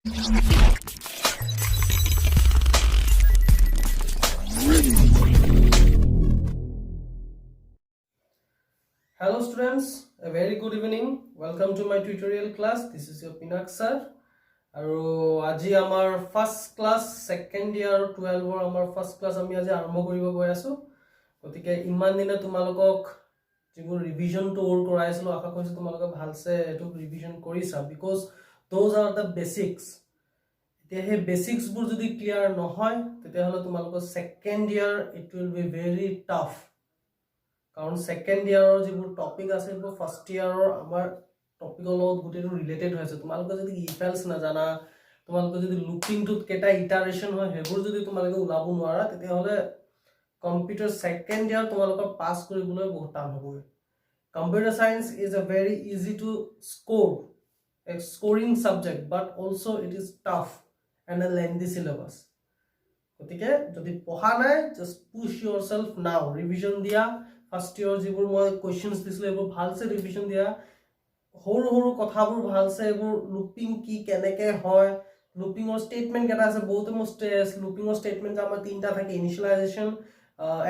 Hello students, a very good evening. Welcome to my tutorial class. This is your Pinak sir. Aru aji amar first class second year 12 or amar first class ami aji arambho koribo goi asu. Gotike iman dine tumalokok jibur revision to or koraisilo aka koisu tumalokok bhalse etu revision korisa because those are the basics. Te he basics bur jodi clear nohoy tete holo tumalokok second year it will be very tough. কারণ second ইয়াৰৰ যিবোৰ topic আছে এইবোৰ first ইয়াৰৰ আমাৰ টপিকৰ লগত গুটেটো related হৈছে তোমালোকে যদি ইফেলস না জানা তোমালোকে যদি লুপিং টুত কেটা ইটাৰেশন হয় হেবোৰ যদি তোমালোকে উলাব নোৱাৰা তেতিয়া হলে কম্পিউটাৰ সেকেন্ড ইয়াৰ তোমালোকৰ পাস কৰিবলৈ বহুত টান হ'ব computer science is a very easy to score a scoring subject but also it is tough and a lengthy syllabus গতিকে যদি পঢ়া নাই just push yourself now revision দিয়া First year jibur moi questions disle ebo bhalse revision dia horu kothabur bhalse ebo looping ki keneke hoy looping or statement keta ase bahut mo stress looping or statement amar tinta thake initialization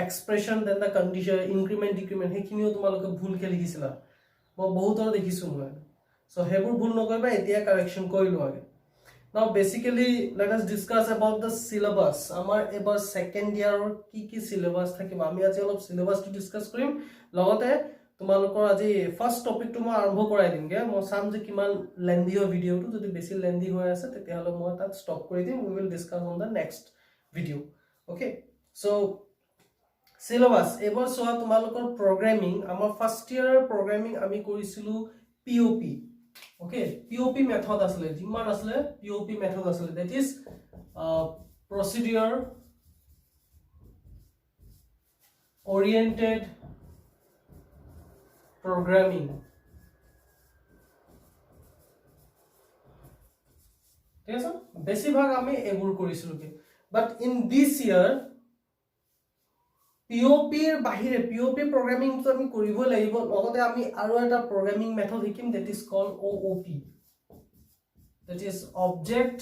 expression then the condition increment decrement hekhiniও তোমালোকে ভুলকে লিখিছিলা মই বহুত আৰু দেখিছো মই so hebur ভুল নকৰিবা এতিয়া correction কৰিলো আগে Now basically let us discuss about the syllabus. Amar ebar second year ki syllabus thakiba. Ami aji olop syllabus to discuss korim. Logote tumalokor aji first topic to moi arambho korai dim ge. Moi sam je kiman lengthy ho video to jodi beshi lengthy hoy ase tete holo moi tat stop kori dim. We will discuss on the next video. Okay. So syllabus ebar soa tumalokor programming amar first year programming ami korisilu POP. Okay, POP method asle jiman asle POP method asle that is procedure oriented programming ঠিক আছে বেছিভাগ আমি এবোৰ কৰিছিলো কি but in this year POP এৰ বাহিৰে POP programming তো আমি কৰিব লাগিব লগতে আমি আৰু এটা প্রোগ্রামিং মেথড শিকিম that is called OOP that is object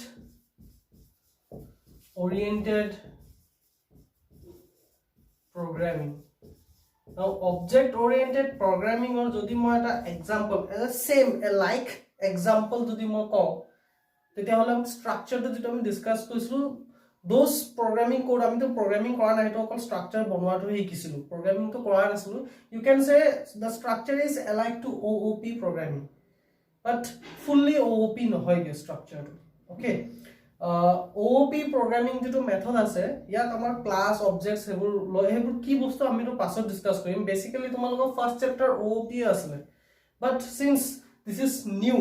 oriented programming now object oriented programming or যদি মই এটা example same a like example যদি মই কও তেতিয়া হলে স্ট্রাকচারটো যেটা আমি ডিসকাস কৰিছিলো those programming code আমি তো programming কৰা নাই তো অকল structure বনোৱাটো শিকিছিলো programming তো কৰা নাছিলো you can say the structure is alike to OOP programming but fully OOP নহয় the structure okay OOP programming যেটো মেথড আছে ইয়াত আমাৰ ক্লাস অবজেক্টস হেবোৰ কি বস্তু আমি তো পাছত ডিসকাস কৰিম বেসিক্যালি তোমালোকৰ ফার্স্ট চ্যাপ্টার OOP আছে but since this is new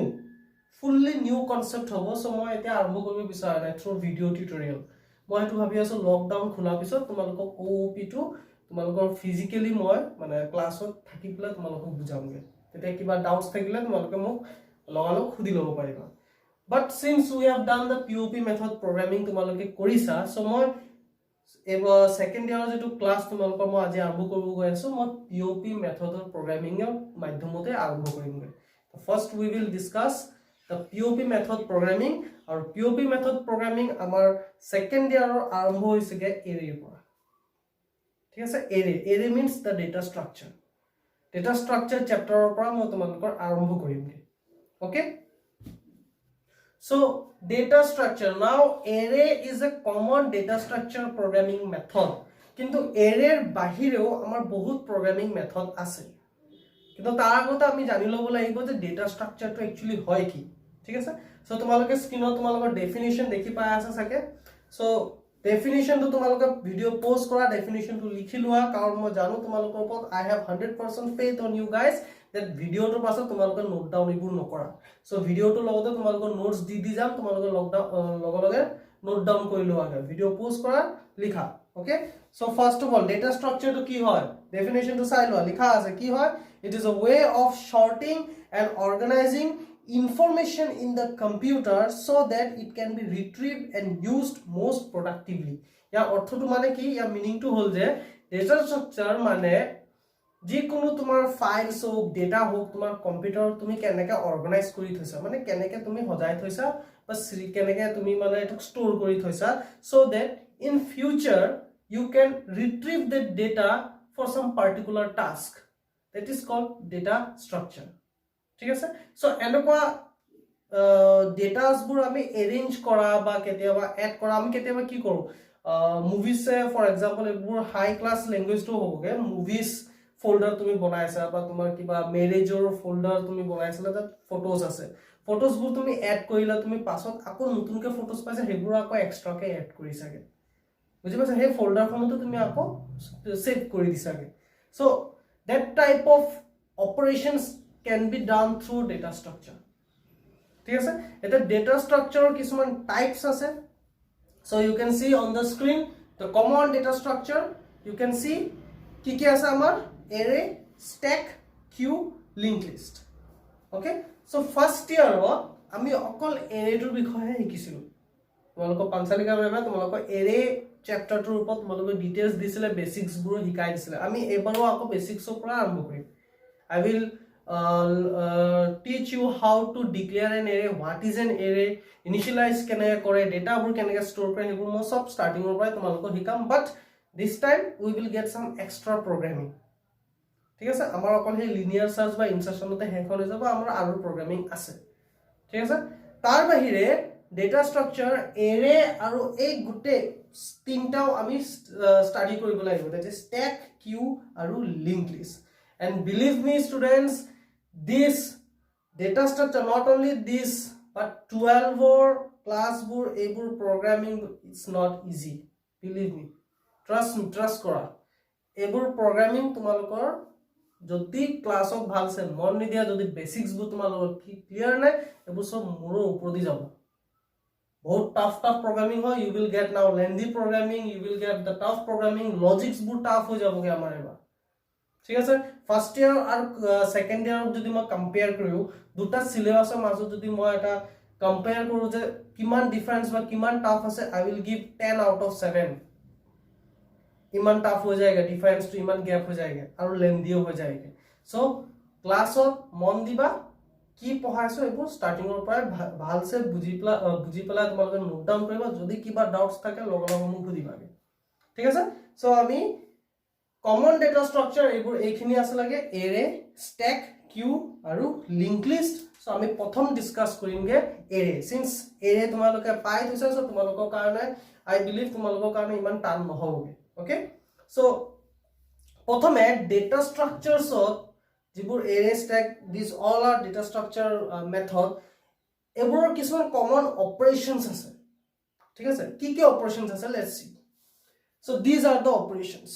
fully new concept হ'ব so মই এতিয়া আৰম্ভ কৰিব বিচাৰা নাই through video tutorial মই তো ভাবি আছো লকডাউন খোলা পিছত তোমালোকক OOP টো তোমালোকৰ ফিজিক্যালি মই মানে ক্লাছত থাকি পেলা তোমালোকক বুজামগে তেতিয়া কিবা ডাউটস থাকিলে তোমালোকে মোক লগালক খুদি লব পাৰিবা but since we have done the POP method programming তোমালোকে কৰিছা so মই এবাৰ সেকেন্ড ইয়াৰ যেটো ক্লাস তোমালোকৰ মই আজি আৰম্ভ কৰিব গৈ আছো মই POP মেথডৰ প্ৰগ্ৰামিং এৰ মাধ্যমতে আৰম্ভ কৰিমগে first we will discuss the POP method programming or POP method programming amar second year arambho hoisege array pora thik ase array means the data structure chapter pora moi tomalokor arambho korimge okay so data structure now array is a common data structure programming method kintu array er bahireo amar bahut programming method ase কিন্তু তাৰ আগতে আমি জানি লব লাগিব যে data স্ট্ৰাকচাৰটো actually হয় কি ঠিক আছে সো তোমালোকে স্ক্ৰিনত তোমালোকৰ ডেফিনিশন দেখি পাই আছে সাকে সো ডেফিনিশন তো তোমালোকে ভিডিও পোস্ট কৰা ডেফিনিশন তো লিখি লোৱা কাৰণ মই জানো তোমালোকৰ ওপৰত I have 100% faith on you guys that video তো পাছত তোমালোকে নোট ডাউন ইবোৰ নকৰা সো ভিডিও তো লগতে তোমালোকৰ নোটস দি যাম তোমালোকে লগে নোট ডাউন কৰি লোৱা আগে ভিডিও পোস্ট কৰা লিখা okay so first of all data structure to কি হয় definition to চাই লোৱা লিখা আছে কি হয় it is a way of sorting and organizing information in the computer so that it can be retrieved and used most productively ya অর্থটো মানে কি ya meaning to হল যে data structure মানে যে কোনো তোমার ফাইলস হোক ডেটা হোক তোমার কম্পিউটার তুমি কেনেকে অর্গানাইজ কৰি থৈছা মানে কেনেকে তুমি সজাই থৈছা বা কেনেকৈ তুমি মানে এইটো ষ্ট'ৰ কৰি থৈছা so that in future you can retrieve the data for some particular task. That is called data structure. ঠিক আছে so এনেকুৱা ডেটাবোৰ আমি এৰেঞ্জ কৰা বা কেতিয়াবা এড কৰা আমি কেতিয়াবা কি কৰোঁ মুভিছে ফৰ এক্সাম্পল এইবোৰ হাই ক্লাছ লেংগুৱেজটো হ'বগে মুভিজ ফোল্ডাৰ তুমি বনাইছা বা তোমাৰ কিবা মেৰেজৰ ফোল্ডাৰ তুমি বনাইছিলা তাত ফটোজ আছে ফটোজবোৰ তুমি এড কৰিলা তুমি পাছত আকৌ নতুনকৈ ফটোজ পাইছা সেইবোৰ আকৌ এক্সট্ৰাকৈ এড কৰিছাগে বুজি পাইছা সেই ফোল্ডাৰখনতো তুমি আকৌ সেভ কৰি দিছাগে so that type of operations can be done through data structure. ঠিক আছে এটা data structure কিছুমান types আছে so you can see on the screen the common data structure you can see কি কি আছে আমাৰ array stack queue linked list okay so first year আমি অকল array টোৰ বিষয়ে শিকিছিলো তোমালোকৰ পাঞ্চালিকা মেমে তোমালোকৰ array chapter টোৰ ওপৰত তোমালোকৰ ডিটেইলছ দিছিলে বেসিক্স বোৰ শিকাই দিছিলে আমি এবাৰো আকৌ বেসিক্সৰ পৰা আৰম্ভ কৰিম I will teach you how to declare an array, what is an array, initialize কেনেকৈ কৰে data বোৰ কেনেকৈ store কৰে সেইবোৰ মই সব starting ৰ পৰাই তোমালোকক শিকাম but this time we will get some extra programming. ঠিক আছে আমাৰ অকল সেই linear search বা insertionতে শেষ হৈ যাব আমাৰ আৰু প্ৰগ্ৰামিং আছে ঠিক আছে তাৰ বাহিৰে data structure array আৰু এই গুটে তিনটাও আমি স্টাডি কৰিব লাগিব that is stack queue আৰু linked list and believe me students this data structure not only this but 12 or class bur able programming it's not easy believe me trust kora able programming tumalokor jodi class ok bhal se mon ni dia jodi basics bu tumalokor clear nai ebo sob moro upor di jabo bahut tough programming hoy you will get now lengthy programming you will get the tough programming logics bu tough ho jabo ge amar eba ঠিক আছে first year আর second year যদি মই compare কৰো দুটা সিলেবাসৰ মাজত যদি মই এটা কম্পেয়াৰ কৰো যে কিমান ডিফারেন্স বা কিমান টাফ আছে আই উইল গিভ 10 আউট অফ 7 ইমান টাফ হৈ যায়গে ডিফারেন্স তো ইমান গ্যাপ হৈ যায়গে আৰু লেন্দিও হৈ যায়গে সো ক্লাছত মন দিবা কি পঢ়াইছো এবোৰ স্টাৰ্টিং ৰ পৰা ভালসে বুজি পেলা তোমালোকে নোট ডাউন কৰিবা যদি কিবা ডাউটস থাকে লগ লগ মোক সুধিবাগে ঠিক আছে সো আমি common data structure এবোৰ এইখিনি আছে লাগে array stack queue আৰু linked list so আমি প্ৰথম ডিসকাস কৰিমগে array since array তোমালোকে পাই থৈছা so তোমালোকৰ কাৰণে I believe তোমালোকৰ কাৰণে ইমান টান নহবগে okay so প্ৰথমে data structures যিবোৰ array stack these all are data structure method এবোৰৰ কিছুমান common operations আছে ঠিক আছে কি কি operations আছে let's see so these are the operations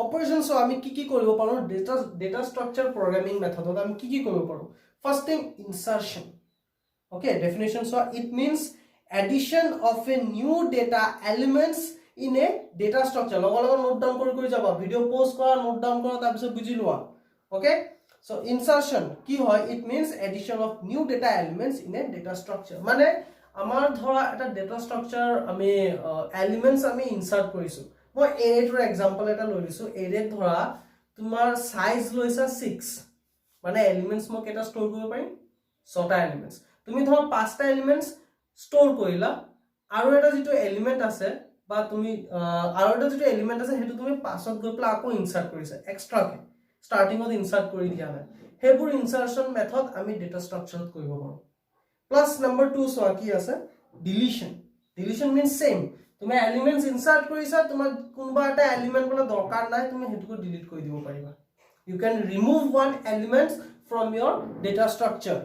operations so আমি কি কৰিব পাৰো data structure programming method আমি কি কৰিব পাৰো first thing insertion okay definition so it means addition of a new data elements in a data structure log log note down কৰি যাবা ভিডিও পোস্ট কৰা নোট ডাউন কৰা তাৰ পিছত বুজি লোৱা okay so insertion কি হয় it means addition of new data elements in a data structure মানে আমাৰ ধৰা এটা data structure আমি elements আমি insert কৰিছো মই array ৰ एग्जांपल এটা লৈ লৈছো array ধৰা তোমাৰ সাইজ লৈছা 6 মানে এলিমেন্টস মই কেটা ষ্টৰ কৰিব পাৰিম 6টা এলিমেন্টস তুমি ধৰা 5টা এলিমেন্টস ষ্টৰ কৰিলা আৰু এটা যেটো এলিমেন্ট আছে বা তুমি আৰু এটা যেটো এলিমেন্ট আছে হেতু তুমি পাছত গৈ প্লা আকৌ ইনসার্ট কৰিছা এক্সট্ৰা কে স্টাৰ্টিং অত ইনসাৰ্ট কৰি দিয়া নাই হেবোৰ ইনসাৰ্শন মেথড আমি ডেটা স্ট্ৰাকচাৰত কৰিব পাৰো প্লাস নাম্বার 2 সো কি আছে ডিলিশন মিন্স সেম তুমি এলিমেন্টস ইনসার্ট কৰিছা তোমাৰ কোনবা এটা এলিমেন্ট বলা দৰকাৰ নাই তুমি হেতুকো ডিলিট কৰি দিব পাৰিবা you can remove one element from your data structure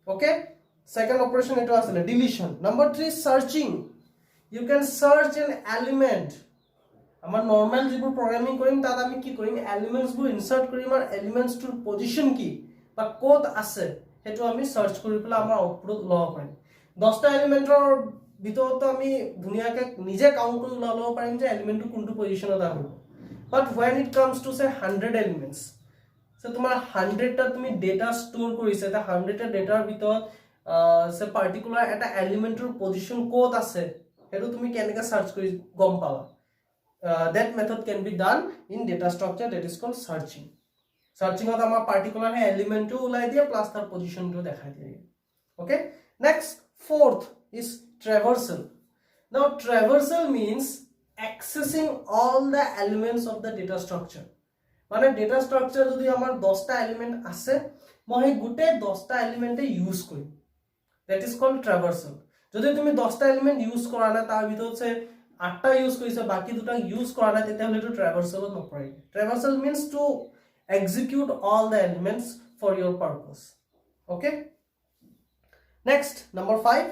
okay second operation eto asile deletion number 3 searching you can search an element amar normal jibur programming korim tat ami ki korim elements bu insert korim ar elements to position ki ba code ase hetu ami search kori pela amar output লব পাৰিম 10টা এলিমেন্টৰ ভিতৰত আমি দুনিয়াকে নিজে count কৰি লব পাৰিম যে এলিমেন্টটো কোনটো পজিশনত আছে but when it comes to say 100 elements so তোমার 100 টা তুমি ডেটা স্টোর কৰিছে তা 100 টা ডেটাৰ ভিতৰত সে পাৰ্টিকুলাৰ এটা এলিমেন্টৰ পজিশন কোড আছে হেতু তুমি কেনেকা সাৰ্চ কৰি গম পাবা that method can be done in data structure that is called searching ত আমাৰ পাৰ্টিকুলাৰ এলিমেন্টটো উলাই দিয়া প্লাস তাৰ পজিশনটো দেখাই দিয়ে okay next fourth is traversal. Now traversal means accessing all the elements of the data structure. মানে data structure যদি আমার 10টা এলিমেন্ট আছে মই গুটে 10টা এলিমেন্টে ইউজ করি, that is called traversal. যদি তুমি 10টা এলিমেন্ট ইউজ কৰা না তাৰ ভিতৰত সে 8টা ইউজ কৰিছে বাকি দুটা ইউজ কৰা না তেতিয়া হলে তো traversal নপৰে. Traversal means to execute all the elements for your purpose. Okay, next number 5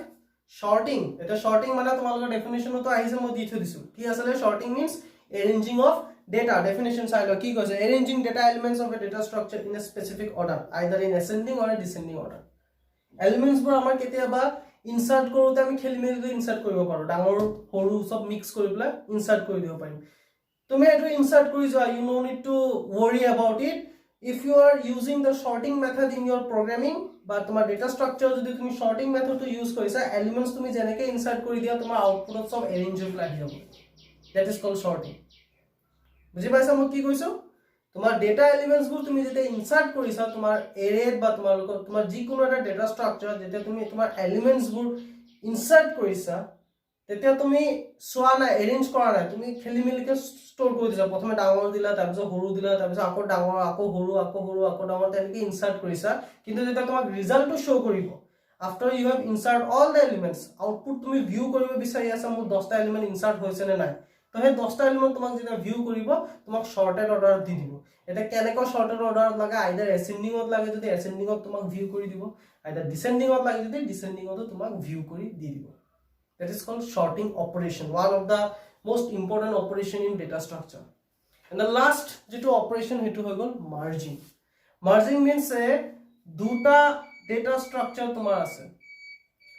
sorting. এটা sorting মানে তোমালোকৰ ডেফিনিশন তো আহিছে মই দি থৈ দিছো কি আসলে sorting means arranging of data. Definition চাইলো কি কৈছে arranging data elements of a data structure in a specific order either in ascending or a descending order. Elements বোৰ আমাৰ কেতিয়াবা ইনসাৰ্ট কৰোতে আমি খেলিমেলি ইনসাৰ্ট কৰিব পাৰো, ডাঙৰ সৰু সব মিক্স কৰি পেলাই ইনসাৰ্ট কৰি দিব পাৰিম. তুমি এটো ইনসাৰ্ট কৰি যোৱা, you no need to worry about it if you are using the sorting method in your programming. But তোমার data structure যদি তুমি sorting method to use কৰিছা elements তুমি যেনেকৈ ইনসাৰ্ট কৰি দিয়া তোমাৰ আউটপুটত সব arrange হৈ পেলাই যাব, that is called sorting. বুজি পাইছা মই কি কৈছো? তোমার ডেটা এলিমেন্টস বোৰ তুমি যেতে ইনসাৰ্ট কৰিছা তোমাৰ এৰেত বা তোমাৰ যিকোনো এটা ডেটা স্ট্ৰাকচাৰ যেতে তুমি তোমাৰ এলিমেন্টস বোৰ ইনসাৰ্ট কৰিছা তেতিয়া তুমি সোয়া না এৰেঞ্জ কৰা না, তুমি খেলিমেলিকে ষ্টৰ কৰি দিছা, প্ৰথমে ডাঙৰ দিলা তাৰপিছত সৰু দিলা তাৰপিছত আকৌ ডাঙৰ আকৌ সৰু আকৌ সৰু আকৌ ডাঙৰ তেনেকৈ ইনসাৰ্ট কৰিছা, কিন্তু যেতিয়া তোমাক ৰিজাল্টটো শো কৰিব after you have insert all the elements output তুমি ভিউ কৰিব বিচাৰি আছা মোৰ 10টা এলিমেন্ট ইনসার্ট হৈছে নে নাই, তো হে 10টা এলিমেন্ট তোমাক যেতিয়া ভিউ কৰিব তোমাক শৰ্টেড অৰ্ডাৰ দি দিব. এটা কেনেকৈ শৰ্টেড অৰ্ডাৰত লাগে আইদাৰ এসেন্ডিংত লাগে যদি এসেন্ডিংত তোমাক ভিউ কৰি দিব, আইদাৰ ডিসেন্ডিংত লাগে যদি ডিসেন্ডিংতো তোমাক ভিউ কৰি দি দিব. That is called sorting operation, one of the most important operation in data structure. And the last যেটো operation হেতু হৈ গল merging. Merging means দুটা data structure তোমার আছে,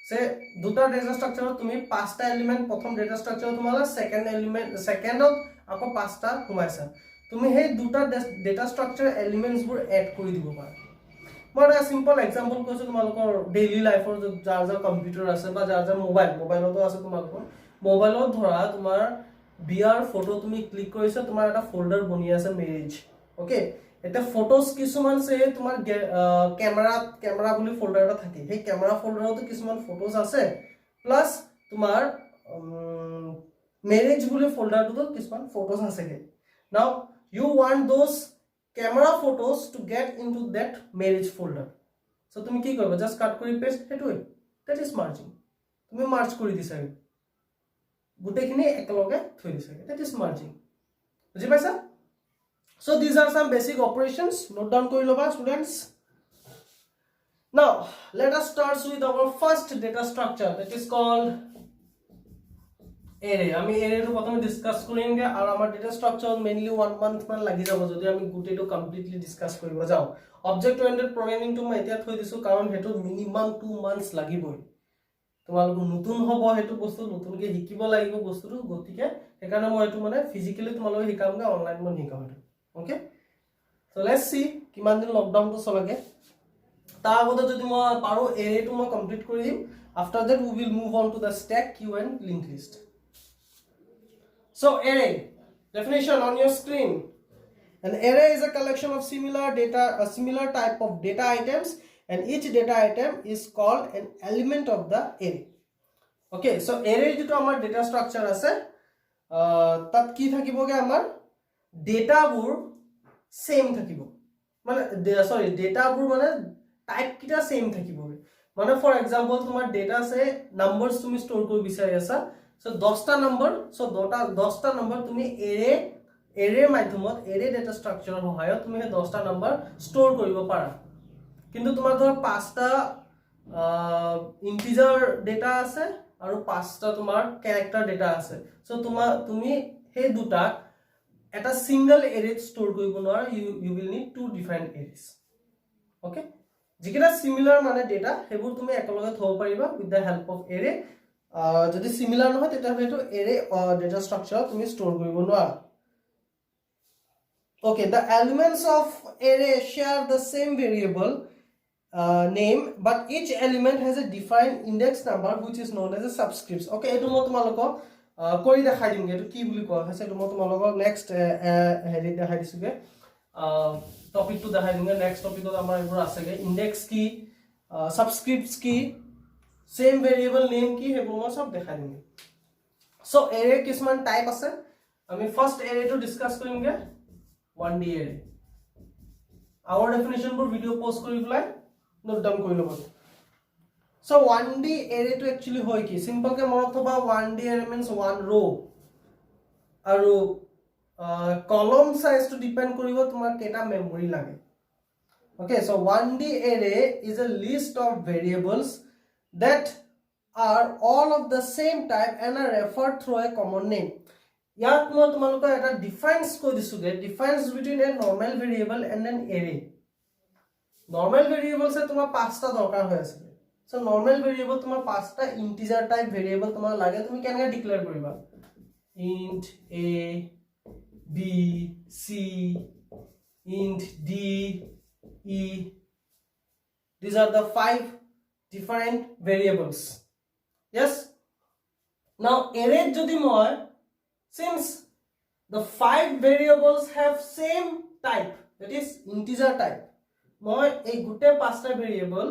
সে দুটা data structure তুমি পাঁচটা এলিমেন্ট প্রথম data structure তোমার সেকেন্ড এলিমেন্ট সেকেন্ডত আকৌ পাঁচটা ঘুমাইছা, তুমি সেই দুটা data structure elements বোৰ এড কৰি দিব পাৰা. মই এটা সিম্পল এক্সাম্পল কৈছো তোমালোকৰ ডেইলি লাইফৰ যাৰ যাৰ কম্পিউটাৰ আছে বা যাৰ যাৰ মোবাইলতো আছে, তোমালোকৰ মোবাইলত ধৰা তোমাৰ বিয়াৰ ফটো তুমি ক্লিক কৰিছা তোমাৰ এটা ফোল্ডাৰ বনি আছে মেৰেজ. ওকে, এটা ফটোস কিছুমান সে তোমাৰ ক্যামেৰা বুলি ফোল্ডাৰ এটা থাকে, সেই ক্যামেৰা ফোল্ডাৰতো কিছুমান ফটোস আছে প্লাস তোমাৰ মেৰেজ বুলি ফোল্ডাৰটোত কিছুমান ফটোস আছে. নাও you want those camera photos to get into that marriage folder, so তুমি কি কৰিবা জাস্ট কাট কৰি পেস্ট হেতুই, that is merging. তুমি মাৰ্জ কৰি দিছা গুটেখিনি একলগে থৈ দিছা, that is merging. বুজি পাইছা? So these are some basic operations, note down কৰি লবা students. Now let us start with our first data structure that is called array. আমি array টো প্ৰথমে ডিসকাস কৰিমগে আৰু আমাৰ ডেটা স্ট্ৰাকচাৰ মেইনলি 1 মান্থ মান লাগি যাব যদি আমি গুটেটো কমপ্লিটলি ডিসকাস কৰিব যাও. অবজেক্ট ওৰিয়েন্টেড প্ৰগ্ৰামিং টো মই এতিয়া থৈ দিছো কাৰণ হেতু মিনিমাম 2 মান্থস লাগিবই, তোমালোক নতুন হ'ব হেতু বস্তু নতুনকে শিকিব লাগিব বস্তুটো, গতিকে সেইকাৰণে মই এটো মানে ফিজিক্যালি তোমালোক শিকামগে, অনলাইন মই শিকাম এটো. ওকে, সো লেটস সি কিমান দিন লকডাউনটো চলাগে, তাৰ আগতে যদি মই পাৰো array টো মই কমপ্লিট কৰি দিম. After that we will move on to the stack queue and linked list. So array definition on your screen. An array is a collection of similar type of data items and each data item is called an element of the array. Okay, so array যেটো আমাৰ data structure আছে তাত কি থাকিবগে আমাৰ data বোৰ same থাকিব, মানে data বোৰ মানে টাইপ কিটা same থাকিবগে. মানে ফৰ এক্সাম্পল তোমাৰ data আছে নাম্বাৰস তুমি ষ্টৰ কৰি বিচাৰি আছা, so 10টা নম্বৰ, so 10টা নম্বৰ তুমি array মাধ্যমত array data structure সহায়ত তুমি 10টা নম্বৰ ষ্টৰ কৰিব পাৰা. কিন্তু তোমাৰ ধৰ 5টা ইন্টিজাৰ ডেটা আছে আৰু 5টা তোমাৰ ক্যাৰেক্টাৰ ডেটা আছে, so তুমি সেই দুটা এটা সিঙ্গল array ষ্টৰ কৰিব নোৱাৰা, you will need two different arrays. Okay, যিকেইটা সিমিলাৰ মানে ডেটা হেবোৰ তুমি একলগে থব পাৰিবা with the help of array. যদি সিমিলাৰ নহয় তেতিয়া হেতু array data structure তুমি ষ্টৰ কৰিব নোৱাৰা. Okay, the elements of array share the same variable name but each element has a defined index number which is known as a subscripts. Okay, etu মই তোমালোকক কৰি দেখাই দিম এটো কি বুলি কোৱা হৈছে, এটো মই তোমালোকক নেক্সট হেৰি দেখাই দিছোগে, টপিক টু দেখাই দিম। নেক্সট টপিকত আমাৰ এইবোৰ আছেগে ইনডেক্স কি, সাবস্ক্রিপ্টস কি, same variable name কি হেবো মই সব দেখাই দিম so array কিছুমান টাইপ আছে আমি first array to discuss কৰিমগে 1D array our definition for video post কৰি পেলাই নোট ডাউন কৰি লব so 1D array to actually হয় কি simple কে মনত থবা 1D array means one row আৰু column size to depend কৰিব তোমাৰ কেটা memory লাগে okay so 1D array is a list of variables that are all of the same type and are referred through a common name ইয়াত মই তোমালোকৰ এটা difference কৈ দিছো গে difference between a normal variable and an array normal variables এ তোমাৰ পাঁচটা দৰকাৰ হৈ আছে সো নৰমাল ভেৰিয়েবল তোমাৰ পাঁচটা ইন্টিজাৰ টাইপ ভেৰিয়েবল তোমাৰ লাগে তুমি কেনেকৈ ডিক্লেয়াৰ কৰিবা int a b c int d e these are the 5 different variables yes now array jodi moi since the 5 variables have same type that is integer type moi ei gute pasta variable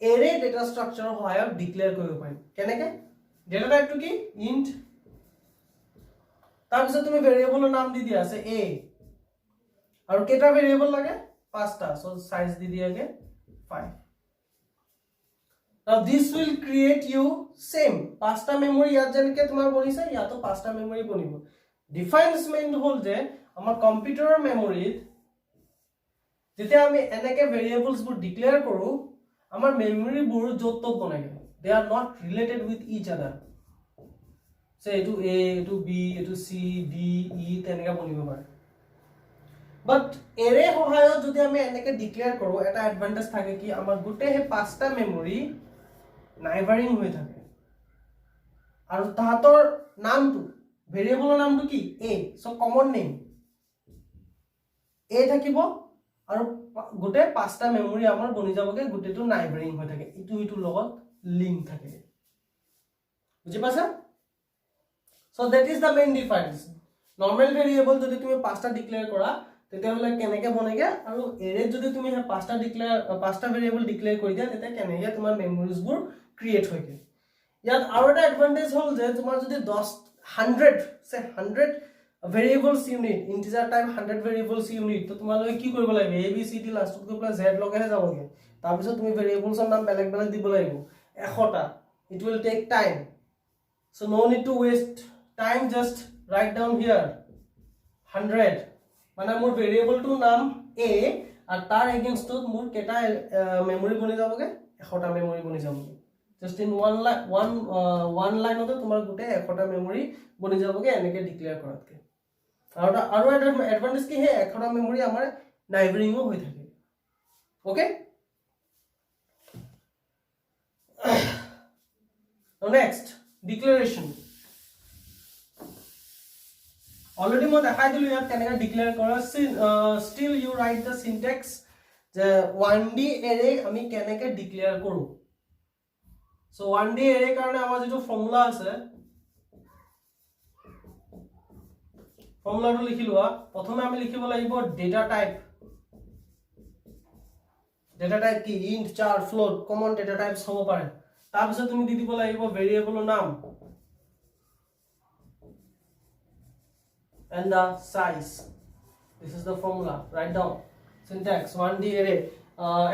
array data structure hoya declare koribo parim keneke data type to ki int tar bisot tumi variable naam di dia ase a aru keta variable lage pasta so size di dia ge 5 now this will create you same pasta memory yat jenke tumar bonise ya to pasta memory bonibo difference mean hol je amar computer memory jete ami enake variables bur declare koru amar memory bur jotto bonai they are not related with each other say to a to b to c d e teneka bonibo pare but array hohayo jodi ami enake declare koru eta advantage thake ki amar gute he pasta memory neighboring হৈ থাকে আৰু তাহাতৰ নামটো ভেৰিয়েবলৰ নামটো কি a so common name a থাকিব আৰু গোটে পাঁচটা মেমৰি আমাৰ বনি যাবগে গোটেটো নাইবাৰিং হৈ থাকে ইটো ইটো লগত লিংক থাকে বুজি পাছা so that is the main difference normal variable যদি তুমি পাঁচটা ডিক্লেয়াৰ কৰা তেতিয়া হলে কেনেকে বনেগে আৰু এৰে যদি তুমি হে পাঁচটা ভেৰিয়েবল ডিক্লেয়াৰ কৰি দিয়া তেতিয়া কেনেকে তোমাৰ মেমৰিজ বোৰ ক্ৰিয়েট হৈ গে ইয়াত আৰু এটা এডভান্টেজ হল যে তোমাৰ যদি 100 variables unit integer type 100 variables unit তো তোমালোকে কি কৰিব লাগিব a b c d লাষ্টত গৈ প্লাস z লগাহে যাবগে তাৰ পিছত তুমি variablesৰ নাম বেলেগ বেলেগ দিব লাগিব 100টা it will take time so no need to waste time just write down here 100 মানে মোৰ ভেৰিয়েবল টো নাম a আৰু তাৰ এগেইনষ্ট তো মোৰ কেটা মেমৰি বনি যাবগে 100টা মেমৰি বনি যাবগে just in one line ote tomar gute 100টা মেমৰি বনি যাবগে এনেকে ডিক্লেয়াৰ কৰাতকে আৰু এটা এডভান্টেজ কি হে 100টা মেমৰি আমাৰ নাইবাৰিং হৈ থাকে ওকে next declaration already মই দেখাই দিলো ইয়াত কেনেকৈ ডিক্লেয়াৰ কৰা still you write the syntax যে 1D array আমি কেনেকৈ ডিক্লেয়াৰ কৰো so 1D array কাৰণে আমাৰ যেটো ফৰ্মুলা আছে ফৰ্মুলাটো লিখি লোৱা প্ৰথমে আমি লিখিব লাগিব ডেটা টাইপ কি int char float common data types হ'ব পাৰে তাৰ পিছত তুমি দি দিব লাগিব ভেৰিয়েবলৰ নাম and the size this is the formula write down syntax 1D array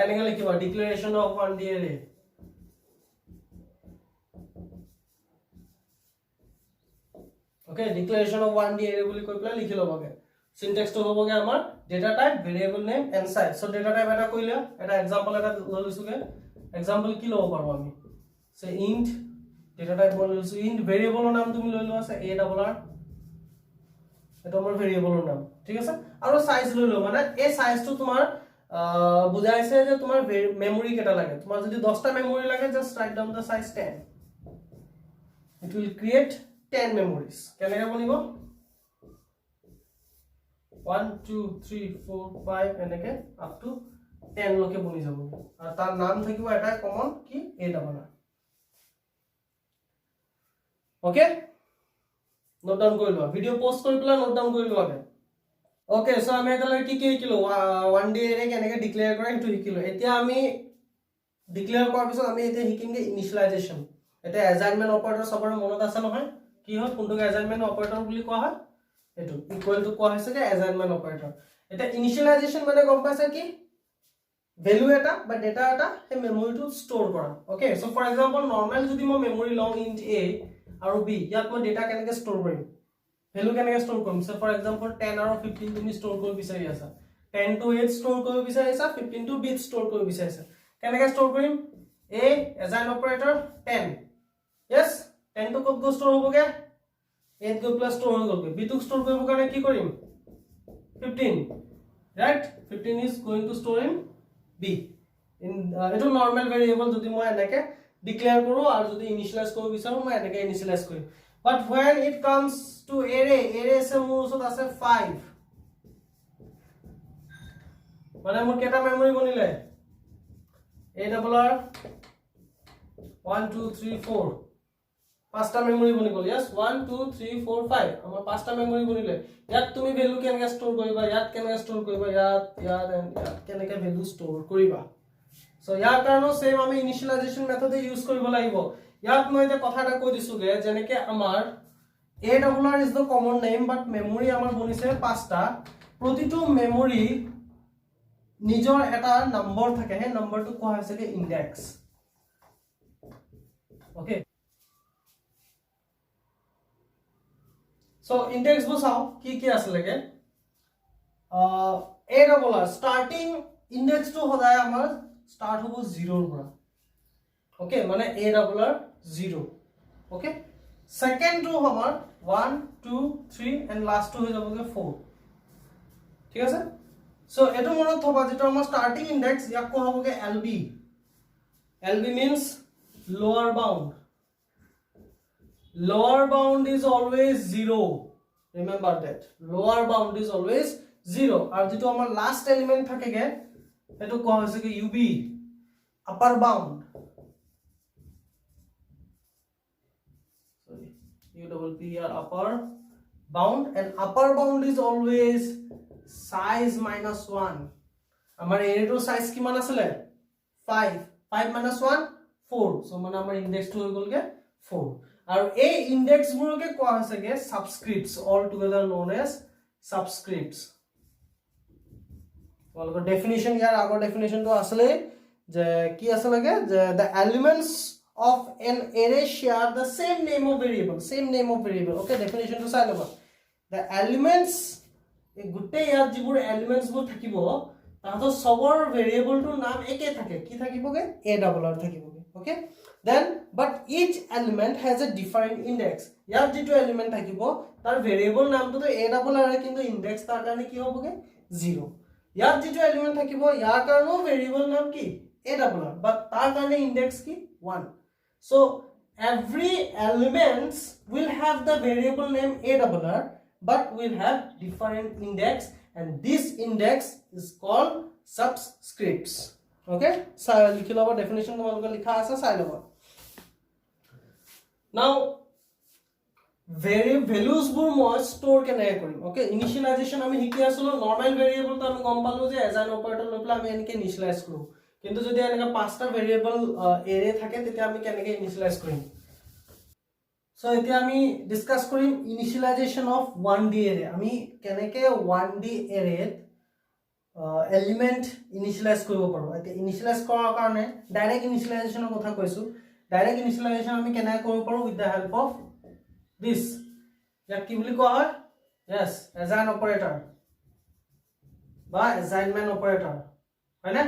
এনেকৈ লিখিবা declaration of 1D array okay declaration of 1D array বুলি কৈ পেলাই লিখি লবগে syntax to হবগে আমাৰ data type variable name and size so data type এটা কইলা এটা example এটা লইছুগে example কি লব পাৰো আমি say int data type লইছু int variable নাম তুমি লৈ লোৱা আছে a double r এটা আমাৰ variable নাম ঠিক আছে আৰু size লৈ লো মানে এই size to তোমাৰ বুজাইছে যে তোমাৰ মেমৰি কেটা লাগে তোমাৰ যদি 10টা মেমৰি লাগে just write down the size 10 it will create 10 memories কেনেকৈ বনিব 1 2 3 4 5 এনেকৈ up to 10 লকে বনি যাব আৰু তাৰ নাম থাকিব এটা কমন কি a double r okay note down কৰি লোৱা ভিডিও পোস্ট কৰি পেলা নোট ডাউন কৰি লোৱা ওকে সো আমি এটালৈ কি শিকিলো 1D array কেনেকৈ ডিক্লেয়াৰ কৰে সেইটো শিকিলো এতিয়া আমি ডিক্লেয়াৰ কৰাৰ পিছত আমি এতিয়া শিকিমগে ইনিশিয়েলাইজেশ্যন এটা এছাইনমেণ্ট অপাৰেটৰ সবৰে মনত আছে নহয় কি হয় কোনটোক এছাইনমেণ্ট অপাৰেটৰ বুলি কোৱা হয় এটো ইকুৱেল টু কোৱা হৈছে যে এছাইনমেণ্ট অপাৰেটৰ এটা ইনিশিয়েলাইজেশ্যন মানে গম পাইছা কি ভ্যালু এটা বা ডেটা এটা হে মেমৰিটো ষ্ট'ৰ কৰা okay so for example normal যদি মই মেমৰি লওঁ ইন্ট a আৰু b ইয়াত মই ডেটা কেনেকৈ ষ্ট'ৰ কৰিম ভ্যালু কেনেকৈ ষ্ট'ৰ কৰিম সো ফৰ এক্সাম্পল 10 আৰু 15 তুমি ষ্ট'ৰ কৰিব বিচাৰি আছা 10 to 8 ষ্ট'ৰ কৰিব বিচাৰিছা 15 to b ষ্ট'ৰ কৰিব বিচাৰিছা কেনেকৈ ষ্ট'ৰ কৰিম a assign operator 10 yes 10 to ক'ত গৈ ষ্ট'ৰ হ'বগে 8 গৈ প্লাস ষ্ট'ৰ হৈ গ'লগে b টো ষ্ট'ৰ কৰিব কাৰণে কি কৰিম 15 right 15 is going to store in b in eto normal variable jodi moi enake declare koru aru jodi initialize koru bisaru moi enake initialize kori but when it comes to array se mur usot ase 5 mane mur keta memory bonile a double r 1 2 3 4 পাঁচটা memory বনি গল yes 1 2 3 4 5 আমাৰ পাঁচটা memory বনিলে ইয়াত তুমি value কেনেকৈ store কৰিবা ইয়াত কেনেকৈ ষ্ট'ৰ কৰিবা ইয়াত কেনেকৈ ভ্যালু ষ্ট'ৰ কৰিবা সো ইয়াৰ কাৰণে সেম আমি ইনিশিয়েলাইজেশ্যন মেথডে ইউজ কৰিব লাগিব ইয়াত মই এটা কথা এটা কৈ দিছোগে যেনেকৈ আমাৰ a double r is the common name but memory আমাৰ বনিছে পাঁচটা প্ৰতিটো মেমৰি নিজৰ এটা নম্বৰ থাকে হে নম্বৰটো কোৱা হৈছে কি index okay So index bo sao ki asle ke a double r starting index to hoda amar start hobo 0 pora okay mane a double r 0 okay second to hamar 1 2 3 and last to hoye jaboge 4 ঠিক আছে so eto monot thoba jeto amar starting index yak ko hoboge lb means lower bound lower bound is always 0 remember that lower bound is always 0 আর যেটো আমার last element থাকে গে এটো কোয়া হইছে কি ub upper bound sorry u double p r upper bound and upper bound is always size minus 1 আমার এর সাইজ কি মান আসলে 5 5 minus 1 4 so মানে আমার ইনডেক্স টু হই গল গে 4 আর এই ইনডেক্স গুলোকে কোয়া হইছে গে subscripts all together known as subscripts বলগো ডেফিনিশন ইয়ার আগৰ ডেফিনিশন তো আসলে যে কি আসলে গে যে the elements of an array share the same name of variable okay definition to চাই লবা the elements এই গুটে ইয়াত যিবোৰ এলিমেন্টস বোৰ থাকিব তাহাঁতৰ সবৰ ভেৰিয়েবল টোৰ নাম একে থাকে কি থাকিবগে a double r থাকিবগে okay then but each element has a defined index ইয়াত যেটো এলিমেন্ট থাকিব তাৰ ভেৰিয়েবল নামটো তো a double r কিন্তু ইনডেক্স তাৰ কাৰণে কি হ'বগে 0 ইয়াত যেটো এলিমেন্ট থাকিব ইয়াৰ কাৰণেও ভেৰিয়েবল নাম কি a double r but তাৰ কাৰণে ইনডেক্স কি 1 so every elements will have the variable name a double r but will have different index and this index is called subscripts okay so likhi loba definition tomaloke likha ase sai loba now values bur moi store kenai korim okay initialization ami hiki asolo normal variable to ami gom palu je as an operator lopla ami enke initialize koru kintu jodi enka pasta variable array thake tete ami keneke initialize korim so etia ami discuss korim initialization of 1d array ami keneke 1d array element initialize koribo paro etia initialize korar karone direct initialization er kotha koisu direct initialization ami keneke koribo paro with the help of this yak ki boli koa hoy yes assign operator ba assignment operator hoy na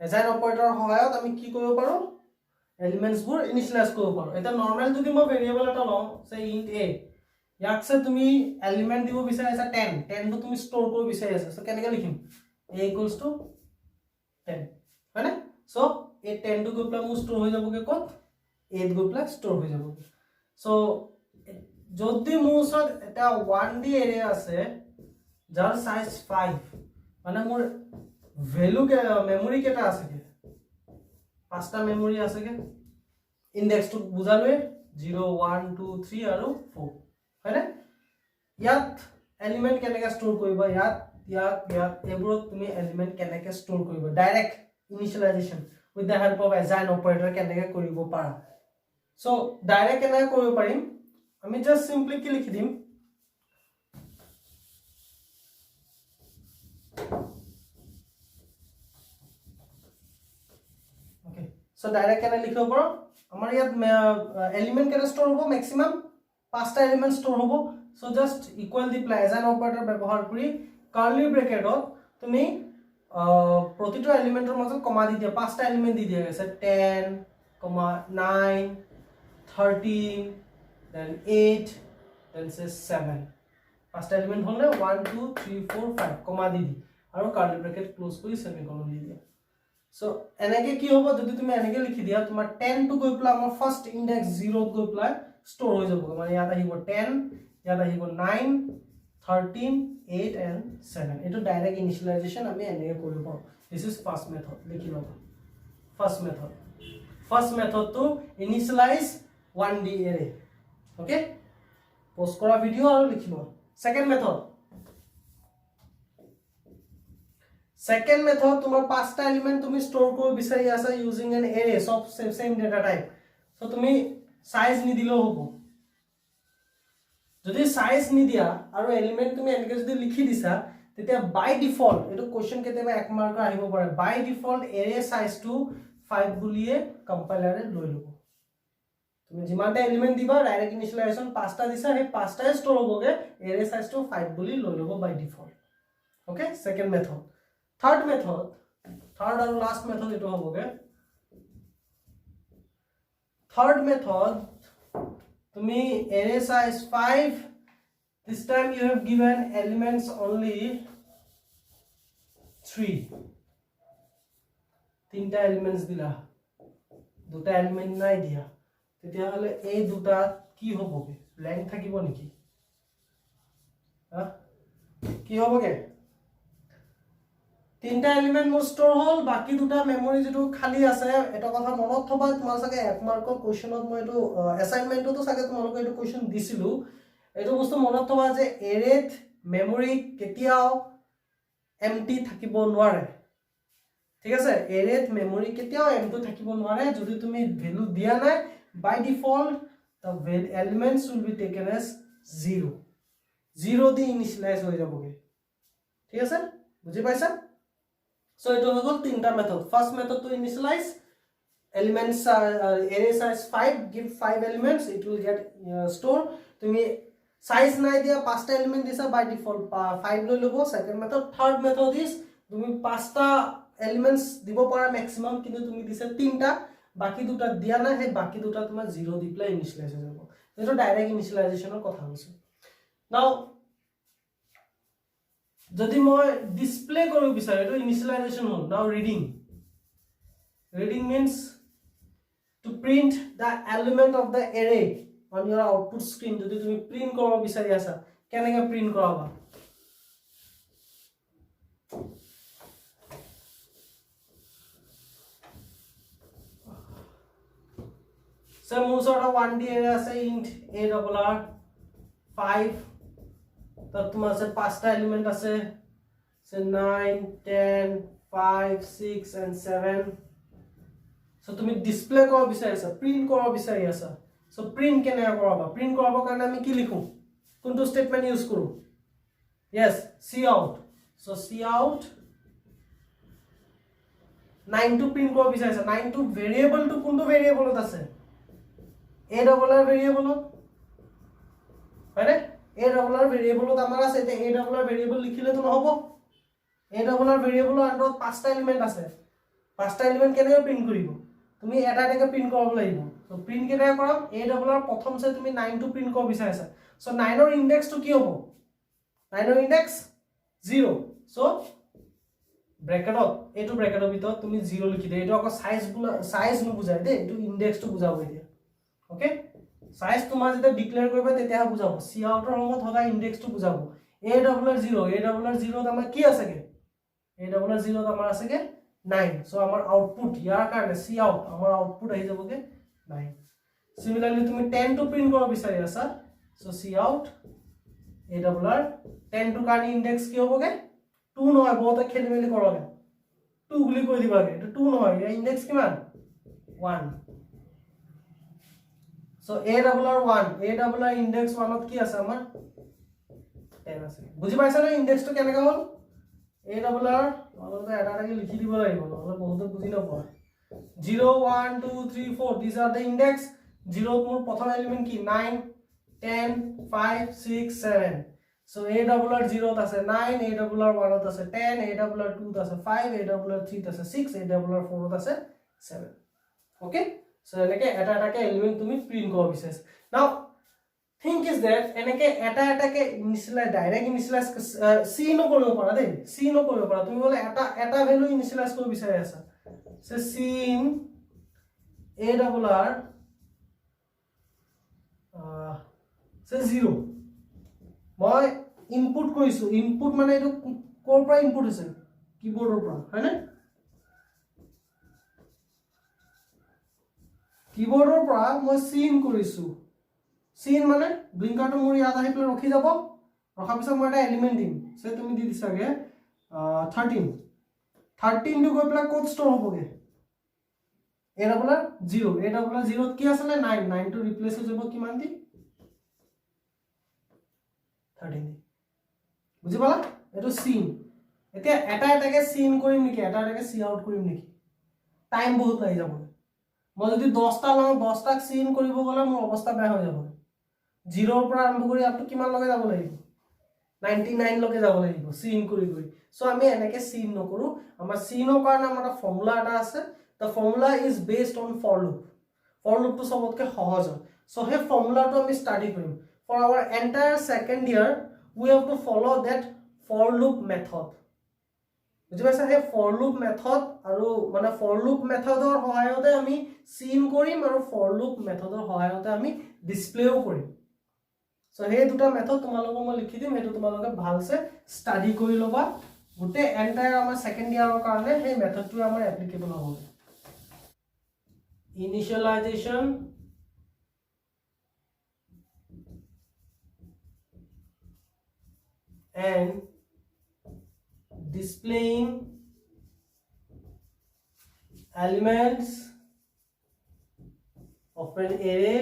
assign operator hoyot ami ki koribo paro elements bur initialize koribo paro eta normal jodi mo variable eta lom say int a yak se tumi element dibo bisaisa 10 to tumi store koribo bisaisa so keneke likhim a equals to 10 hoy na so a 10 to go plus mo store hoy jaboge kot 8 go plus store hoy jaboge so যদি মোসত এটা 1d এৰে আছে যাৰ size 5 মানে মোৰ value কে memory কেটা আছে কে পাঁচটা memory আছে কে ইনডেক্স টু বুজালৱে 0 1 2 3 আৰু 4 হয়নে ইয়াত এলিমেন্ট কেনেকৈ ষ্ট'ৰ কৰিবা ইয়াত এবোৰ তুমি এলিমেন্ট কেনেকৈ ষ্ট'ৰ কৰিবা direct ইনিশিয়েলাইজেশন with the help of assign operator কেনেকৈ কৰিব পাৰা so ডাইৰেক্ট কেনেকৈ কৰিব পাৰিম আমি জাস্ট সিম্পলি কি লিখি দিম okay so ডাইৰেক্ট কেনে লিখিব পাৰো আমাৰ ইয়াত এলিমেন্ট কেনে ষ্টৰ হ'ব ম্যাক্সিমাম 5টা এলিমেন্ট ষ্টৰ হ'ব so just equal the assign operator ব্যৱহাৰ কৰি কাৰ্লি ব্ৰেকেটত তুমি প্ৰতিটো এলিমেন্টৰ মাজত কমা দি দিয়া 5টা এলিমেন্ট দি দিয়া আছে 10, 9, 13, then 8, then says 7 5টা এলিমেন্ট হলে 1 2 3 4 5 কমা দি দি আৰু কাৰ্লি ব্ৰেকেট ক্লোজ কৰি সেমিকলন দি দিয়া so এনেকে কি হ'ব যদি তুমি এনেকে লিখি দিয়া তোমাৰ 10 টু গৈ প্লা আমাৰ ফাৰ্স্ট ইনডেক্স 0 গৈ প্লা ষ্টৰ হৈ যাব মানে ইয়াত আহিব 10 ইয়াত আহিব 9 13 8 and 7 এটো ডাইৰেক্ট ইনিশিয়ালাইজেশন আমি এনেকে কৰিব পাৰো this is first method লিখি লবা first method to initialize 1D array okay post কৰা ভিডিও আৰু লিখিব second method তোমাৰ 5টা এলিমেন্ট তুমি ষ্টৰ কৰিব বিচাৰি আছা using N array of same data type so তুমি সাইজ নিদিলেও হ'ব যদি সাইজ নিদিয়া আৰু এলিমেন্ট তুমি এনেকে যদি লিখি দিছা তেতিয়া বাই ডিফল্ট এটো কোশ্চেন কেতিয়াবা 1 মাৰ্কৰ আহিব পাৰে বাই ডিফল্ট এৰে সাইজ টু 5 বুলিয়ে কম্পাইলাৰে লৈ লব তুমি যিমানটা এলিমেন্ট দিবা ডাইৰেক্ট ইনিশিয়ালাইজেশন 5টা দিছা হে 5টাই ষ্টৰ হ'বগে এৰে সাইজ টু 5 বুলি লৈ লব by default okay second method third আৰু লাষ্ট মেথড এটো হ'বগে third method tumi array size 5 this time you have given elements only 3 তিনটা এলিমেন্টস দিলা দুটা এলিমেন্ট নাই দিয়া তেতিয়া হলে এই দুটা কি হবগে ব্ল্যাঙ্ক থাকিব নেকি কি হবগে তিনটা এলিমেন্ট মোৰ ষ্টৰ হল বাকি দুটা মেমৰি যেটো খালি আছে এটা কথা মনত থবা তোমাৰ সাকে 1 মাৰ্কৰ কোশ্চেনত মই এটো অ্যাসাইনমেন্টটো সাকে তোমালোক এটো কোশ্চেন দিছিলু এটো বস্তু মনত থবা যে এৰেত মেমৰি কেতিয়াও এমটি থাকিব নোৱাৰে ঠিক আছে এৰেত মেমৰি কেতিয়াও এমটি থাকিব নোৱাৰে যদি তুমি ভ্যালু দিয়া নাই by default the elements will be taken as 0 দি ইনিশিয়ালাইজ হৈ যাবগে ঠিক আছে বুজি পাইছা so it will go tinta method first method to initialize elements array size 5 give 5 elements it will get store tumi size nai dia 5ta element disa by default 5 loi lobo second method third method is tumi 5ta elements dibo para maximum kintu tumi disa 3ta baki duta dia na he baki duta tuma 0 di pla initialize ho jabo eto direct initialization or kotha hoise now যদি মই display কৰিব বিচাৰো এটো initialization হল নাও reading means to print the element of the array on your output screen যদি তুমি print কৰিব বিচাৰি আছা কেনেকৈ প্ৰিন্ট কৰাবা so মোৰ ওচৰত 1D array আছে int a5 तब तुम्हारे से 5टा एलिमेंट আছে से 9 10 5 6 and 7 so তুমি ডিসপ্লে কৰিব বিচাৰিছা প্ৰিন্ট কৰিব বিচাৰিছা so প্ৰিন্ট কেনে কৰাবা প্ৰিন্ট কৰাবৰ কাৰণে আমি কি লিখো কোনটো স্টেটমেন্ট ইউজ কৰো yes cout so cout 9 to print কৰিব বিচাৰিছা 9 টু ভেৰিয়েবল টু কোনটো ভেৰিয়েবলত আছে a ডবল r ভেৰিয়েবলত হয়নে a double r variable আমাৰ আছে তে a double r variable লিখিলে তো নহব a double r variable আন্ডাৰত 5টা এলিমেন্ট আছে 5টা এলিমেন্ট কেনেকৈ প্ৰিন্ট কৰিব তুমি এটা এটাকে প্ৰিন্ট কৰিব লাগিব তো প্ৰিন্ট কেনেকৈ কৰাম a double r প্ৰথম সে তুমি 9 টু প্ৰিন্ট কৰিব বিচাৰিছা সো 9 ৰ ইনডেক্স টু কি হ'ব 9 ৰ ইনডেক্স 0 সো ব্ৰ্যাকেটত এটো ব্ৰ্যাকেটৰ ভিতৰত তুমি 0 লিখি দে এটো আকৌ সাইজ নুবুজাই দে এটো ইনডেক্স টু বুজাব দিয়া ওকে সাইজ তোমাৰ যেটা ডিক্লেয়াৰ কৰিবা তেতিয়া বুজাব সি আউটৰ সময়ত হদা ইনডেক্স টু বুজাব a double r 0 আমাৰ কি আছেগে a double r 0 আমাৰ আছেগে 9 সো আমাৰ আউটপুট ইয়াৰ কাৰণে সি আউট আমাৰ আউটপুট আহি যাবগে 9 সিমিলাৰলি তুমি 10 টু প্ৰিন্ট কৰিব বিচাৰি আছা so cout a double r 10 two কাৰণে ইনডেক্স কি হ'বগে 2 নহয় বহুত খেলিমেলি কৰগে 2 বুলি কৈ দিবাগে এটা 2 নহয় ইয়াৰ ইনডেক্স কিমান 1 so a double r 1 a double r index 1 ত কি আছে আমাৰ 10 আছে বুজি পাইছা না ইনডেক্সটো কেনেকা হ'ল a ডাবল r অলপতে এটাকে লিখি দিব লাগিব নহলে বহুত বুজি নাপায় 0 1 2 3 4 these are the index 0 মোৰ প্ৰথম এলিমেন্ট কি 9 10 5 6 7 so a double r 0 ত আছে 9 a double r 1 ত আছে 10 a double r 2 ত আছে 5 a double r 3 ত আছে 6 a double r 4 ত আছে 7 okay so এনেকে এটা এটাকে এলিমেন্ট তুমি প্ৰিন্ট কৰিব বিচাৰিছ now think is that এনেকে এটা এটাকে ইনিশিয়ালাইজ ডাইৰেক্ট ইনিশিয়ালাইজ সি ন কৰিব পাৰা দেই সি ন কৰিব পাৰা তুমি বলে এটা ভ্যালু ইনিশিয়ালাইজ কৰিব বিচাৰি আছা so sin a double r so 0 মই ইনপুট কৰিছো ইনপুট মানে এটো কোৰ পৰা ইনপুট হৈছে কিবোৰ্ডৰ পৰা হয় না কিবোৰ্ডৰ পৰা মই সিন কৰিছো সিন মানে ব্লিংকাৰটো মোৰ ইয়াত আহি পেলাই ৰখি যাব ৰখাৰ পিছত মই এটা এলিমেন্ট দিম সে তুমি দি দিছাগে 13 টো গৈ পেলাই কোড ষ্টৰ হ'বগে a double r 0 a double r 0 কি আছে 9 9 টো ৰিপ্লেস হৈ যাব কিমান দি 13 বুজি পালা এটো সিন এতিয়া এটা এটাকে সিন কৰিম নেকি এটা এটাকে সি আউট কৰিম নেকি টাইম বহুত লাগি যাব মই যদি 10টা লওঁ 10টাক সিন কৰিব গলে মোৰ অৱস্থা বেয়া হৈ যাব 0 ৰ পৰা আৰম্ভ কৰি আপটো কিমান লগে যাব লাগিব 99 লগে যাব লাগিব সিন কৰি সো আমি এনেকে সিন নকৰো আমাৰ সিনৰ কাৰণে আমাৰ ফৰ্মুলা এটা আছে the formula is based on for loop to সবতকে সহজ so হে ফৰ্মুলাটো আমি স্টাডি কৰিম for our entire second year we have to follow that for loop method বুজি পাইছা হে for loop method আৰু মানে for loop methodৰ সহায়তে আমি সিন কৰিম আৰু for loop methodৰ সহায়তে আমি ডিসপ্লেও কৰিম so হে দুটা মেথড তোমালোকক মই লিখি দিম হেতু তোমালোকে ভালছে স্টাডি কৰি লবা গুটে এন্টায়াৰ আমাৰ সেকেন্ড ইয়াৰৰ কাৰণে হে মেথডটো আমাৰ এপ্লিকেবল হ'ব initialization and displaying elements of an array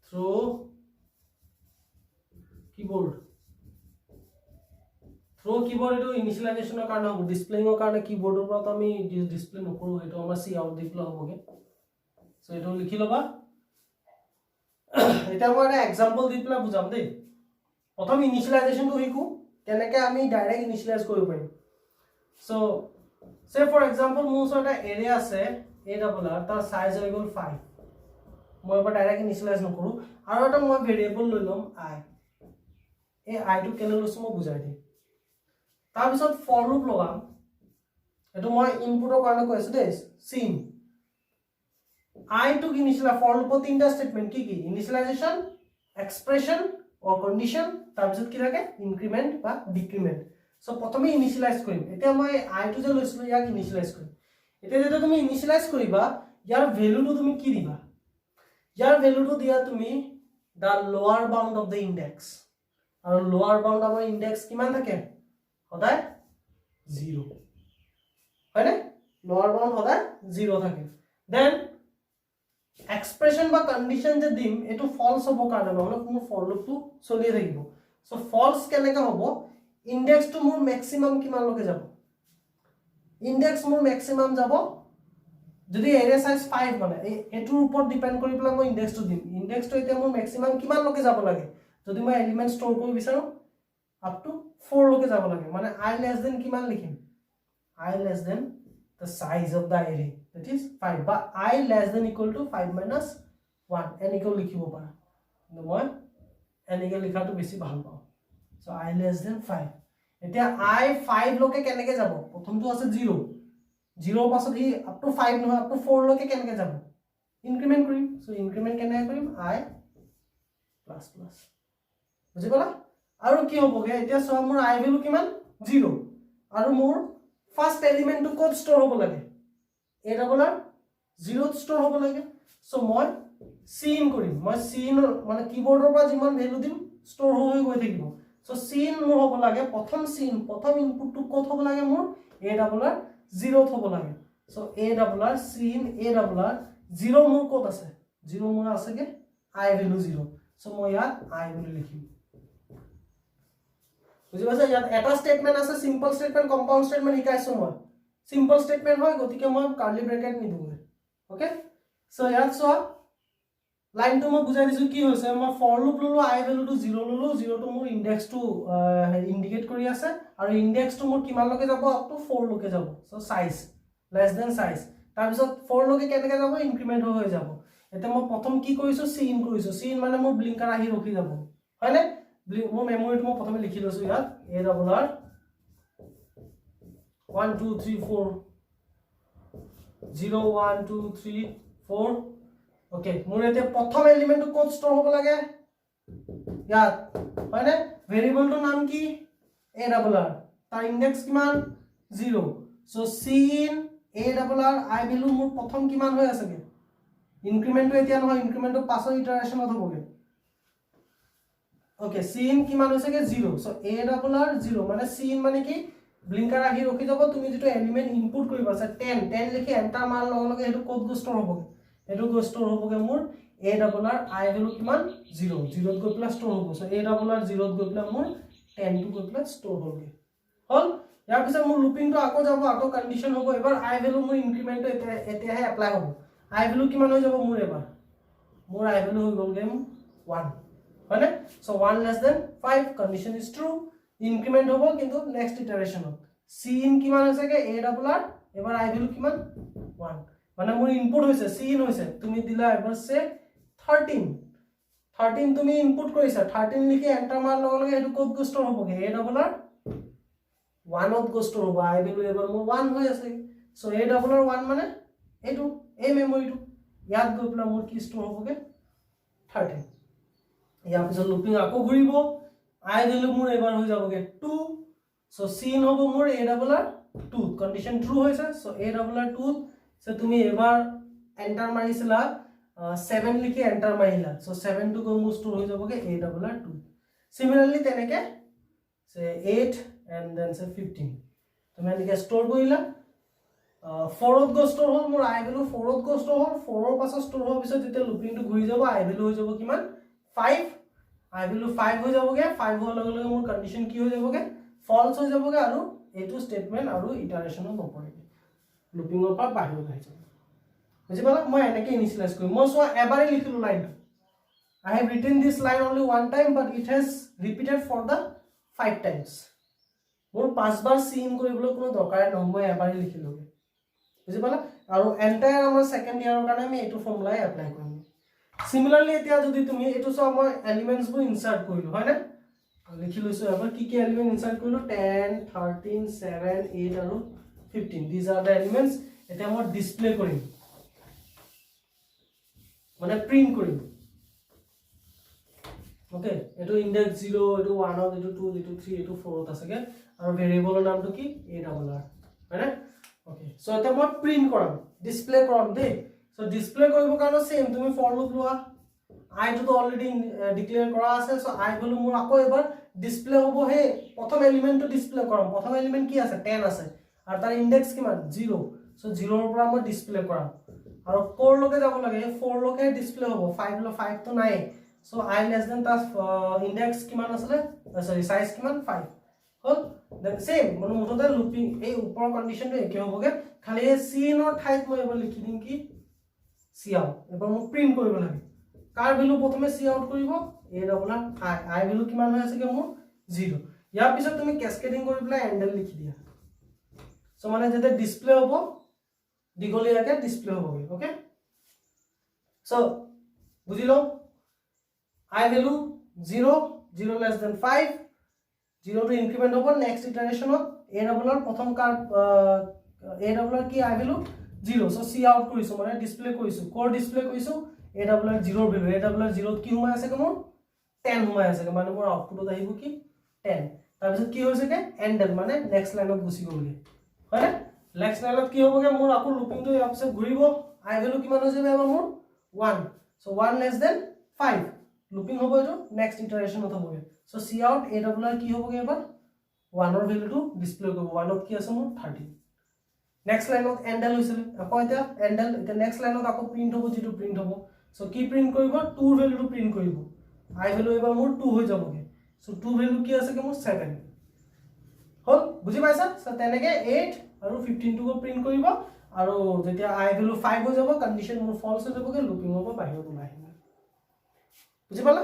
through keyboard through keyboard এটো ইনিশিয়ালাইজেশনৰ কাৰণে হ'ব ডিসপ্লেইংৰ কাৰণে কিবোৰ্ডৰ পৰা তো আমি ডিসপ্লে নকৰো এটো আমাৰ সি আউট দিপলা হ'বগে সো এটো লিখি লবা এটা মই এটা এক্সাম্পল দিপলা বুজাম দেই প্ৰথম ইনিশিয়ালাইজেশনটো হিকু কেনেকে আমি ডাইৰেক্ট ইনিশিয়ালাইজ কৰিব পাৰিম সো সে ফৰ এক্সাম্পল মোৰ ওচৰত এটা এৰে আছে a ডাবল r তাৰ সাইজ হৈ গল 5 মই এবাৰ ডাইৰেক্ট ইনিশিয়ালাইজ নকৰো আৰু এটা মই ভেৰিয়েবল লৈ লম i এই i টো কেনে লৈছো মই বুজাই দিম তাৰ পিছত for loop লগাম এটো মই ইনপুটৰ কাৰণে কৈছো দেই sin i to initialize for loop তিনটা স্টেটমেন্ট কি initialization expression or condition তাৰ পিছত কি থাকে increment বা decrement সো প্ৰথমে ইনিশিয়ালাইজ কৰিম এতিয়া মই i to যে লৈছিলো ইয়াক ইনিশিয়ালাইজ কৰিম এতিয়া যেটা তুমি ইনিশিয়ালাইজ কৰিবা ইয়াৰ ভ্যালুটো তুমি কি দিবা ইয়াৰ ভ্যালুটো দিয়া তুমি the lower bound of the index আৰু lower bound আমাৰ index কিমান থাকে সদায় 0 হয়নে lower bound সদায় 0 থাকে then expression বা condition যে দিম এটো false হ'ব কাৰণে নহলে কোনো for loop টো চলি থাকিব সো false কেনেকা হ'ব index টো মোৰ maximum কিমান লকে যাব index মোৰ maximum যাব যদি array size 5 মানে এটোৰ ওপৰত ডিপেন্ড কৰি পেলাই মই index টো দিম index টো এতিয়া মোৰ maximum কিমান লকে যাব লাগে যদি মই এলিমেন্ট ষ্টৰ কৰিব বিচাৰো up to 4 লকে যাব লাগে মানে I less than কিমান লিখিম I less than the size of the array that is 5 বা I less than equal to 5 minus 1 n equal লিখিব পাৰা কিন্তু মই n equal লিখাটো বেছি ভাল পাওঁ so I less than 5 এতিয়া I 5 লকে কেনেকে যাব প্ৰথমটো আছে 0 0 পাছত ই up to 5 নহয় up to 4 লকে কেনেকে যাব ইনক্ৰিমেন্ট কৰিম so ইনক্ৰিমেন্ট কেনেকে কৰিম I plus plus বুজি পালা আৰু কি হ'বগে এতিয়া সব মোৰ I ভ্যালু কিমান 0 আৰু মোৰ ফাৰ্স্ট এলিমেন্টটো কোড ষ্টৰ হ'ব লাগে a ডাবল r 0 ষ্টৰ হ'ব লাগে সো মই সিন কৰিম মই সিন মানে কিবোৰ্ডৰ পৰা যিমান ভ্যালু দিম ষ্টৰ হৈ গৈ থাকিব সো সিন মোৰ হ'ব লাগে প্ৰথম সিন প্ৰথম ইনপুটটো ক'ত হ'ব লাগে মোৰ a ডাবল r 0 ত হ'ব লাগে so a double r cin a double r 0 মোৰ ক'ত আছে 0 মোৰ আছে কে i ভ্যালু 0 সো মই ইয়াত i বুলি লিখিম বুজি পাইছা ইয়াত এটা স্টেটমেন্ট আছে সিম্পল স্টেটমেন্ট কম্পাউন্ড স্টেটমেন্ট শিকাইছো মই সিম্পল স্টেটমেন্ট হয় গতিকে মই কার্লি ব্র্যাকেট নিদুগে ওকে সো ইয়াত সো লাইন তো মই বুজাই দিছো কি হৈছে মই ফৰ লুপ ললো i ভ্যালু টু 0 ললো 0 টু মোৰ ইনডেক্স টু ইন্ডিকেট কৰি আছে আৰু ইনডেক্স টু মোৰ কিমান লকে যাব আপ টু 4 লকে যাব so size less than size তাৰ পিছত 4 লকে কেনেকে যাব ইনক্ৰিমেন্ট হৈ যাব এতে মই প্ৰথম কি কৰিছো সিন কৰিছো সিন মানে মোৰ ব্লিংকাৰ আহি ৰখি যাব হয়নে মোৰ মেমৰিটো মই প্ৰথমে লিখি লৈছো ইয়াত a ডাবল r 1 2 3 4 0 1 2 3 4 ওকে মোৰ এতে প্ৰথম এলিমেন্টটো কোড ষ্টৰ হ'ব লাগে ইয়াত হয়নে ভেৰিয়েবলটোৰ নাম কি a ডাবল r তাৰ ইনডেক্স কিমান 0 so cin a double r i value মোৰ প্ৰথম কিমান হৈ আছে কে ইনক্ৰিমেন্টটো এতিয়া নহয় ইনক্ৰিমেন্টটো পাছৰ ইটাৰেশনত হ'বগে ওকে সিন কিমান হৈছে কে 0 সো a ডাবল r 0 মানে সিন মানে কি ব্লিংকাৰ আহি ৰখি যাব তুমি যেটো এলিমেন্ট ইনপুট কৰিবা আছে 10 10 লিখি এন্টাৰ মাৰ লগে লগে এটো কোড ষ্টৰ হ'বগে এটো গো ষ্টৰ হ'বগে মোৰ a double r i value কিমান 0 0 ত গৈ প্লাস ষ্টৰ হ'ব সো a ডাবল r 0 ত গৈ প্লাস মোৰ 10 টো গৈ প্লাস ষ্টৰ হ'বগে হল ইয়াৰ পিছত মোৰ লুপিংটো আকৌ যাব আকৌ কন্ডিশন হ'ব এবাৰ i ভ্যালু মোৰ ইনক্ৰিমেন্টটো এতিয়াহে এপ্লাই হ'ব i ভ্যালু কিমান হৈ যাব মোৰ এবাৰ মোৰ i ভ্যালু হৈ গ'ল গেম 1 হয়নে so 1 less than 5 condition is true increment হ'ব কিন্তু নেক্সট ইটাৰেশনত সিন কিমান হৈছে কে a ডাবল r এবাৰ i ভ্যালু কিমান 1 মানে মোৰ ইনপুট হৈছে সিন হৈছে তুমি দিলা এবাৰ সে 13 তুমি ইনপুট কৰিছা 13 লিখি এন্টাৰ মাৰ লগে লগে এটো কোড ষ্টৰ হ'বগে a double r 1 to go store হ'ব i ভ্যালু এবাৰ মোৰ 1 হৈ আছে সো a ডাবল r 1 মানে এটো এই মেমৰিটো ইয়াত গৈ প্লা মোৰ কি ষ্টৰ হ'বগে 13 ইয়াৰ পিছত লুপিং আকৌ ঘুৰিব i ভ্যালু মোৰ এবাৰ হৈ যাবগে 2 সো সিন হ'ব মোৰ a double r 2 condition true হৈছে so a double r 2 so তুমি এবাৰ এন্টাৰ মাৰিছিলা 7 লিখি এন্টাৰ মাৰিলা সো 7 টু গৈ মোৰ ষ্টৰ হৈ যাবগে a ডাবল r 2 সিমিলাৰলি তেনেকে সে 8 এন্ড দেন সে 15 তুমি এনেকে ষ্টৰ কৰিলা 4 ত গো ষ্টৰ হ'ল মোৰ i value 4 to go store হ'ল 4 ৰ পাছত ষ্টৰ হোৱাৰ পিছত যেতিয়া লুপিংটো ঘূৰি যাব i ভ্যালু হৈ যাব কিমান 5 i ভ্যালু 5 হৈ যাবগে 5 হোৱাৰ লগে লগে মোৰ কন্ডিশন কি হৈ যাবগে ফলস হৈ যাবগে আৰু এটো স্টেটমেন্ট আৰু ইটাৰেশনত নপৰেগে লুপিংৰ পৰা বাহিৰ হৈ যাব বুজি পালা মই এনেকৈ ইনিশিয়ালাইজ কৰিম মই সো এবাৰে লিখিলো লাইনটো I have written this line only one time but it has repeated for the 5 times মোৰ 5 বাৰ সিন কৰিবলৈ কোনো দৰকাৰ নহয় মই এবাৰে লিখিলোগে বুজি পালা আৰু এন্টায়াৰ আমাৰ সেকেন্ড ইয়াৰৰ কাৰণে আমি এটো ফৰ্মুলা এপ্লাই কৰিম সিমিলাৰলি এতিয়া যদি তুমি এটো সব মই এলিমেন্টস বোৰ ইনসাৰ্ট কৰিলো হয় না লিখি লৈছো এবাৰ কি এলিমেন্ট ইনসাৰ্ট কৰিলো 10 13 7 8 আৰু 15 these are the elements এটা মই ডিসপ্লে কৰিম মানে প্ৰিন্ট কৰিম ওকে এটো ইনডেক্স 0 এটো 1 এটো 2 এটো 3 এটো 4 ত আছেগে আৰু ভেৰিয়েবলৰ নামটো কি a ডাবল r হয়নে ওকে সো এটা মই প্ৰিন্ট কৰাম ডিসপ্লে কৰাম দে সো ডিসপ্লে কৰিব কাৰণে সেম তুমি ফৰ লুপ লোৱা i টো অলৰেডি ডিক্লেয়াৰ কৰা আছে সো i ভ্যালু মোৰ আকৌ এবাৰ ডিসপ্লে হ'ব হে প্ৰথম এলিমেন্টটো ডিসপ্লে কৰাম প্ৰথম এলিমেন্ট কি আছে 10 আছে আৰু তাৰ ইনডেক্স কিমান 0 সো 0 ৰ পৰা মই ডিসপ্লে কৰাম আৰু 4 লকে যাব লাগে 4 লকে ডিসপ্লে হ'ব 5 তো নাই সো i less than তার ইনডেক্স কিমান আছে সরি সাইজ কিমান 5 হল দেন সেম মানে মুঠতে লুপিং এই উপৰ কন্ডিশনটো একে হ'বগে খালি সিন ৰ ঠাইত মই এবাৰ লিখি দিম কি সি আউট এবাৰ মই প্ৰিন্ট কৰিব লাগে কাৰ ভ্যালু প্ৰথমে সি আউট কৰিব a double r i value কিমান হৈ আছে কে মোৰ 0 ইয়াৰ পিছত তুমি ক্যাসকেডিং কৰি প্লাই এন্ডেল লিখি দিয়া সো মানে যেতে ডিসপ্লে হ'ব দিগলিয়াকে ডিসপ্লে হ'বগে ওকে সো বুজিলো i value 0 0 less than 5 0 to increment over next iteration of a double r prothom car a double r ki i value 0 so c out korisu mane display korisu core display korisu a double r 0 value a double r 0 ki humai ase ke mor 10 humai ase ke mane mor output ot ahibo ki 10 tar bisot ki hoise ke endel mane next line ot gusi golge hoine next line ot ki hoboge mor আকৌ looping to yapse ঘুৰিব i value কিমান হৈ যাবে এবাৰ মোৰ 1 so 1 less than 5 looping হ'ব এটো next ইটাৰেশনত হ'বগে so cout a double r কি হ'বগে এবাৰ 1 ৰ ভ্যালুটো ডিসপ্লে কৰিব 1 ত কি আছে মোৰ 30 নেক্সট লাইনত এন্ডেল হৈছিল আকৌ এটা এন্ডেল এটা নেক্সট লাইনত আকৌ প্ৰিন্ট হ'ব যেটো প্ৰিন্ট হ'ব সো কি প্ৰিন্ট কৰিব 2 ৰ ভ্যালুটো প্ৰিন্ট কৰিব আই ভ্যালু এবাৰ মোৰ 2 হৈ যাবগে সো 2 ভ্যালু কি আছে কি মোৰ 7 হল বুজি পাইছা সো তেনেকে 8 আৰু 15 টো প্ৰিন্ট কৰিব আৰু যেতিয়া আই ভ্যালু 5 হৈ যাব কন্ডিশন মোৰ ফলস হৈ যাবগে লুপিং হ'ব বাহিৰত ওলাই আহিব বুজি পালা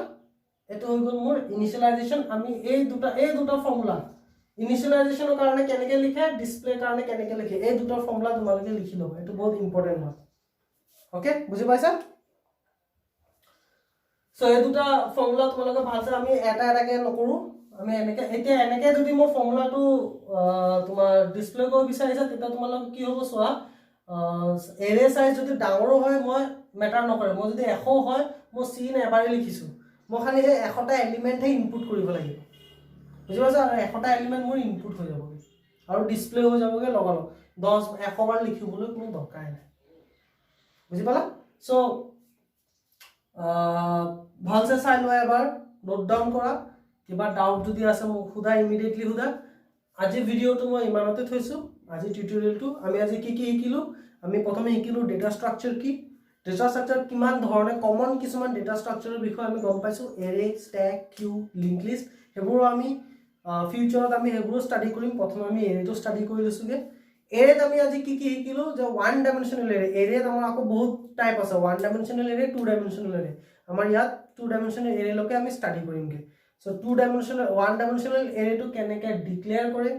এটো হৈ গল মোৰ ইনিশিয়ালাইজেশন আমি এই দুটা ফৰ্মুলা ইনিশিয়ালাইজেশনৰ কাৰণে কেনেকে লিখে ডিসপ্লে কাৰণে কেনেকে লিখে এই দুটা ফৰ্মুলা তোমালোকে লিখি লবা এটো বহুত ইম্পৰ্টেন্ট হয় ওকে বুজি পাইছা সো এই দুটা ফৰ্মুলা তোমালোকে ভালছে আমি এটা এটাকে নকৰো আমি এনেকে যদি মই ফৰ্মুলাটো তোমাৰ ডিসপ্লে কৰিব বিচাৰিছা তেতিয়া তোমালোকে কি হ'ব চোৱা এৰে সাইজ যদি ডাঙৰ হয় মই মেটাৰ নকৰে মই যদি 100 হয় মই সিন এবাৰে লিখিছো মই খালি এই 100টা এলিমেন্ট হে ইনপুট কৰিব লাগিব বুজি পাইছা আৰু 100টা এলিমেন্ট মোৰ ইনপুট হৈ যাবগে আৰু ডিসপ্লে হৈ যাবগে লগালো 10 100 বাৰ লিখিবলৈ কোনো দৰকাৰ নাই বুজি পালা সো ভালছে চাই লোৱা এবাৰ নোট ডাউন কৰা কিবা ডাউট যদি আছে মোক খুদা ইমিডিয়েটলি খুদা আজি ভিডিওটো মই ইমানতে থৈছো আজি টিউটোৰিয়েলটো আমি আজি কি কি শিকিলো আমি প্ৰথমে শিকিলো ডেটা স্ট্ৰাকচাৰ কি ডেটা স্ট্ৰাকচাৰ কিমান ধৰণে কমন কিছুমান ডেটা স্ট্ৰাকচাৰৰ বিষয়ে আমি গম পাইছো এৰে স্ট্যাক কিউ লিংক লিষ্ট হেবোৰ আমি ফিউচাৰত আমি হেবোৰ ষ্টাডি কৰিম প্ৰথমে আমি এৰেটো ষ্টাডি কৰি লৈছোগে এৰেত আমি আজি কি কি শিকিলো যে ওৱান ডাইমেনশনাল এৰেত আমাৰ আকৌ বহুত টাইপ আছে one dimensional array two dimensional array আমাৰ ইয়াত টু ডাইমেনশনাল এৰে লকে আমি ষ্টাডি কৰিমগে so two dimensional one dimensional এৰেটো কেনেকে ডিক্লেয়াৰ কৰে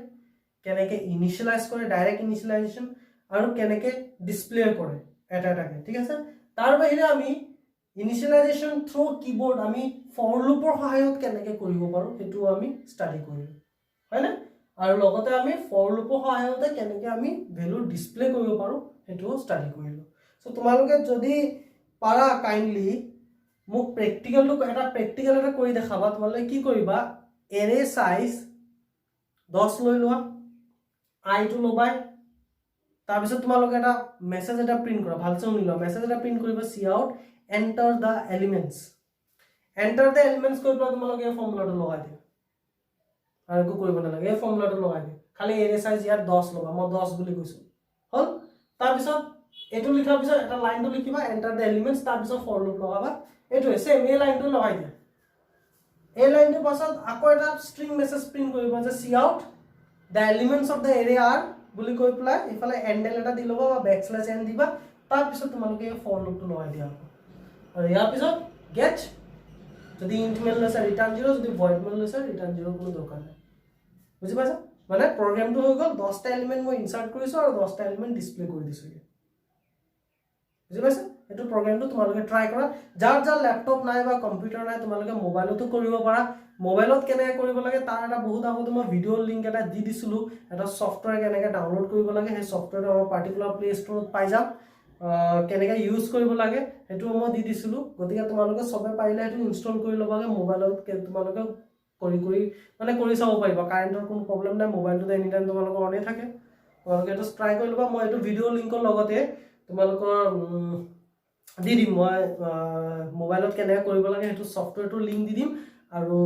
কেনেকে ইনিশিয়ালাইজ কৰে ডাইৰেক্ট ইনিশিয়ালাইজেশন আৰু কেনেকে ডিসপ্লে কৰে এটা এটাকে ঠিক আছে তাৰ বাহিৰে আমি ইনিশিয়ালাইজেশন থ্ৰু কিবোৰ্ড আমি ফৰ লুপৰ সহায়ত কেনেকে কৰিব পাৰো হেতু আমি ষ্টাডি কৰিম হয়নে আৰু লগতে আমি ফৰ লুপৰ সহায়তে কেনেকে আমি ভ্যালু ডিসপ্লে কৰিব পাৰো হেতু ষ্টাডি কৰিলো সো তোমালোকে যদি পাৰা কাইন্ডলি মোক প্ৰেক্টিকেলটো এটা কৰি দেখাবা তোমালোকে কি কৰিবা এৰে সাইজ 10 লৈ লোৱা আই টো লবাই তাৰ পিছত তোমালোকে এটা মেসেজ এটা প্ৰিন্ট কৰা ভালছে শুনি লোৱা মেসেজ এটা প্ৰিন্ট কৰিবা সি আউট এন্টাৰ দা এলিমেন্টস কৈ পেলাই তোমালোকে এই ফৰ্মুলাটো লগাই দিয়া আৰু একো কৰিব নালাগে এই ফৰ্মুলাটো লগাই দিয়া খালি এৰে সাইজ ইয়াত 10 লবা মই 10 বুলি কৈছো হল তাৰ পিছত এটো লিখাৰ পিছত এটা লাইনটো লিখিবা এন্টাৰ দা এলিমেন্টস তাৰ পিছত ফৰ লুপ লগাবা এটো সেম এই লাইনটো লগাই দিয়া এই লাইনটোৰ পাছত আকৌ এটা স্ট্ৰিং মেসেজ প্ৰিন্ট কৰিবা যে cout the elements of the array are বুলি কৈ পেলাই ইফালে এন্ডেল এটা দি লবা বা ব্যাকস্ল্যাশ এন দিবা তাৰ পিছত তোমালোকে ফৰ লুপটো লগাই দিয়া আৰু ইয়াৰ পিছত গেট যদি ইন্ট মেল লৈছে ৰিটাৰ্ন 0 যদি ভয়েড মেল লৈছে ৰিটাৰ্ন 0 কোনো দৰকাৰ নাই বুজি পাইছা মানে প্ৰগ্ৰামটো হৈ গল 10টা এলিমেন্ট মই ইনসাৰ্ট কৰিছো আৰু 10টা এলিমেন্ট ডিসপ্লে কৰি দিছো বুজি পাইছা এটো প্ৰগ্ৰামটো তোমালোকে ট্ৰাই কৰা যাৰ ল্যাপটপ নাই বা কম্পিউটাৰ নাই তোমালোকে মোবাইলতো কৰিব পাৰা মোবাইলত কেনেকৈ কৰিব লাগে তাৰ এটা বহুত আগতে মই ভিডিঅ লিংক এটা দি দিছিলো এটা সফটওয়্যাৰ কেনেকৈ ডাউনলোড কৰিব লাগে সেই সফটওয়্যাৰটো আমাৰ পাৰ্টিকুলাৰ প্লে ষ্টৰত পাই যাম কেনেকৈ ইউজ কৰিব লাগে হেতু মই দি দিছিলো গতিকে তোমালোকে সবে পাৰিলে হেতু ইনষ্টল কৰি লবাগে মোবাইলত তোমালোকে কৰি চাব পাৰিবা কাৰেন্টৰ কোনো প্ৰবলেম নাই মোবাইলটো এনি টাইম তোমালোকৰ অনে থাকে তোমালোকে এটো ট্ৰাই কৰি লবা মই এটো ভিডিঅ লিংকৰ লগতে তোমালোকৰ দি দিম মই মোবাইলত কেনেকৈ কৰিব লাগে হেতু সফটওয়্যাৰটো লিংক দি দিম আৰু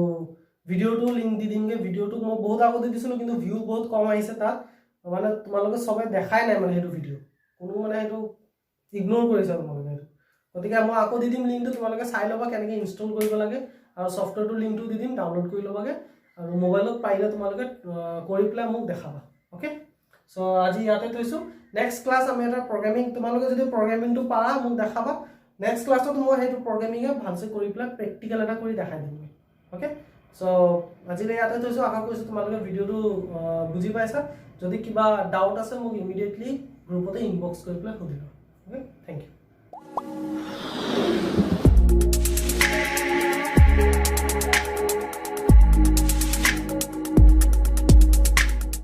ভিডিওটো লিংক দি দিমগে ভিডিওটো মই বহুত আগতে দিছিলো কিন্তু ভিউ বহুত কম আহিছে তাত মানে তোমালোকে সবে দেখাই নাই মানে হেতু ভিডিও কোনো মানে হেতু ইগনোৰ কৰিছে তোমালোকে গতিকে মই আকৌ দি দিম লিংকটো তোমালোকে চাই লবা কেনেকৈ ইনষ্টল কৰিব লাগে আৰু সফটওয়্যাৰটো লিংকটো দি দিম ডাউনলোড কৰি লবাগে আৰু মোবাইলত পাইলে তোমালোকে কৰি প্লাই মোক দেখাবা ওকে সো আজি ইয়াতে থৈছো নেক্সট ক্লাস আমি এটা প্ৰগ্ৰামিং তোমালোকে যদি প্ৰগ্ৰামিংটো পাৰা মোক দেখাবা নেক্সট ক্লাসত মই হেতু প্ৰগ্ৰামিংে ভালছে কৰি প্লাই প্ৰেক্টিকেল এটা কৰি দেখাই দিম ওকে সো আজিলৈ ইয়াতে থৈছো আশা কৰিছো তোমালোকে ভিডিওটো বুজি পাইছা যদি কিবা ডাউট আছে মোক ইমিডিয়েটলি গ্ৰুপতে ইনবক্স কৰি প্লাই সুধিবা ওকে থ্যাংক ইউ